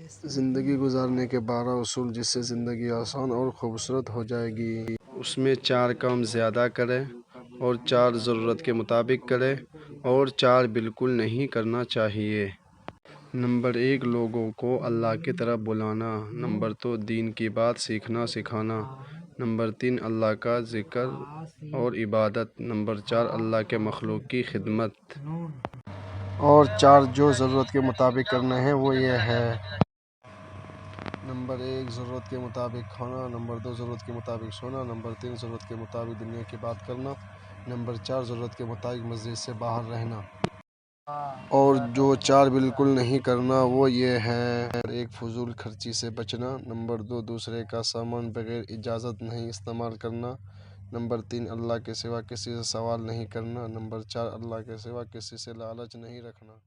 ज़िंदगी गुजारने के 12 उसूल जिससे ज़िंदगी आसान और खूबसूरत हो जाएगी। उसमें 4 काम ज़्यादा करें और 4 ज़रूरत के मुताबिक करें और 4 बिल्कुल नहीं करना चाहिए। नंबर 1, लोगों को अल्लाह की तरफ बुलाना। नंबर 2, दीन की बात सीखना सिखाना। नंबर 3, अल्लाह का ज़िक्र और इबादत। नंबर 4, अल्लाह के मखलूक की खिदमत। और 4 जो ज़रूरत के मुताबिक करना है वो ये है। नंबर 1, ज़रूरत के मुताबिक खाना। नंबर 2, ज़रूरत के मुताबिक सोना। नंबर 3, ज़रूरत के मुताबिक दुनिया की बात करना। नंबर 4, ज़रूरत के मुताबिक मस्जिद से बाहर रहना। और जो 4 बिल्कुल नहीं करना वो ये है। 1, फजूल खर्ची से बचना। नंबर 2, दूसरे का सामान बगैर इजाज़त नहीं इस्तेमाल करना। नंबर 3, अल्लाह के सिवा किसी से सवाल नहीं करना। नंबर 4, अल्लाह के सिवा किसी से लालच नहीं रखना।